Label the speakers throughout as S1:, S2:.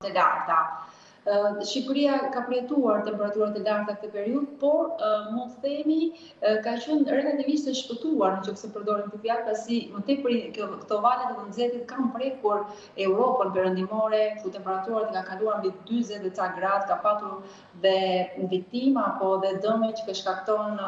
S1: të larta. Shqipëria ka përjetuar temperaturat e larta këtë periudhë, por mund të themi ka qenë relativisht e shpëtuar nëse përdorim këtë fjalë, pasi më tepër këto vale të nxehtit kanë prekur Europën perëndimore, ku temperaturat kanë kaluar mbi 40 ca gradë, ka patur dhe viktima apo dhe dëme që shkakton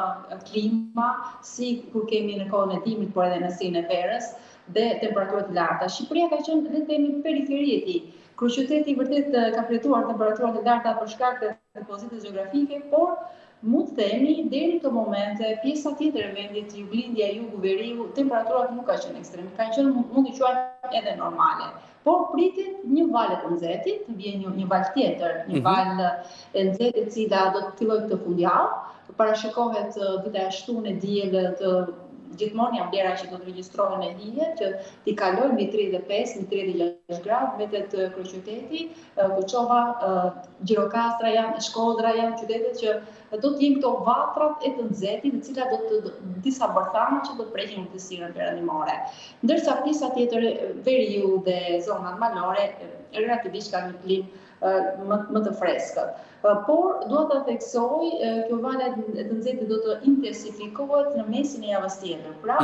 S1: klima, si kur kemi në kohën e dimrit, por edhe në sinë e verës, dhe temperaturat larta. Shqipëria ka qenë, le të themi, periferi e tij. Kryeqyteti vërtet ka përjetuar temperaturat e larta për shkak të pozitës gjeografike, por mund të themi deri në këtë moment pjesa tjetër e vendit, Juglindja, Jugu, Veriu, temperaturat nuk kanë qenë ekstreme, kanë qenë mund të quajmë edhe normale. Por pritet një valë të nxehtit, të vijë një valë tjetër, një valë e nxehtë e cila do të fillojë këtë fundjavë. Parashikohet dita e shtunë e diel të gjithmonë janë vlera që do të regjistrohen e hije, që t'i kalojnë mbi 35, mbi 36 gradë, mbetet kryeqyteti, Kuçova, Gjirokastra janë, Shkodra janë qytetet që do të jenë këto vatrat e të nxehtit, të cilat do të disa bërthana që do të prekin urtësinë perëndimore. Ndërsa pjesa tjetër, Veriu dhe zonat malore, relativisht kanë një klim më të freskët. Por dua ta theksoj, kjo vale e të nxehtit do të intensifikohet në mesin e javës tjetër. Pra,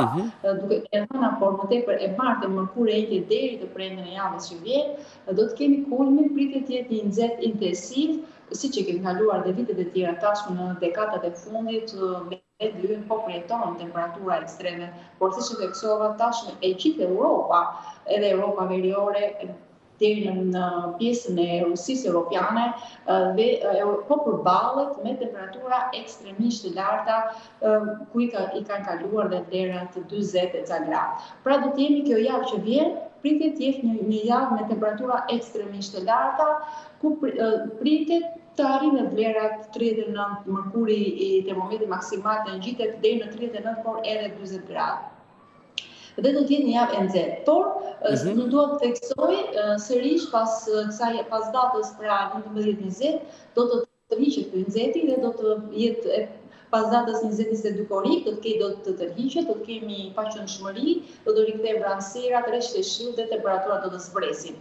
S1: duke e thënë por më tepër e martë e mërkurë e njëjtë deri të premten e javës që vjen, do të kemi kulmin, pritet të jetë një nxehtë intensiv, siç e kemi kaluar dhe vitet e tjera tashmë në dekadat e fundit, me lyhen po përjeton temperatura ekstreme, por siç e theksova tashmë e gjithë Europa, edhe Europa veriore, deri në pjesën e Rusisë Europiane, dhe po përballet me temperatura ekstremisht të larta, ku i kanë kaluar dhe vlerat 40 ca gradë. Pra do të jemi kjo javë që vjen, pritet të jetë një javë me temperatura ekstremisht të larta, ku pritet të arrijnë vlerat 39, mërkuri i termometrit maksimal të ngjitet deri në 39, por edhe 40 gradë. Dhe do të jetë një javë e nxehtë. Por nuk dua të theksoj sërish pas datës pra 19-20 do të tërhiqet ky nxehti dhe do të jetë pas datës 20-22 korrik, do të tërhiqet, do të kemi paqëndshmëri, do të rikthehen vranësirat, rresht e shiut dhe temperaturat do të zbresin.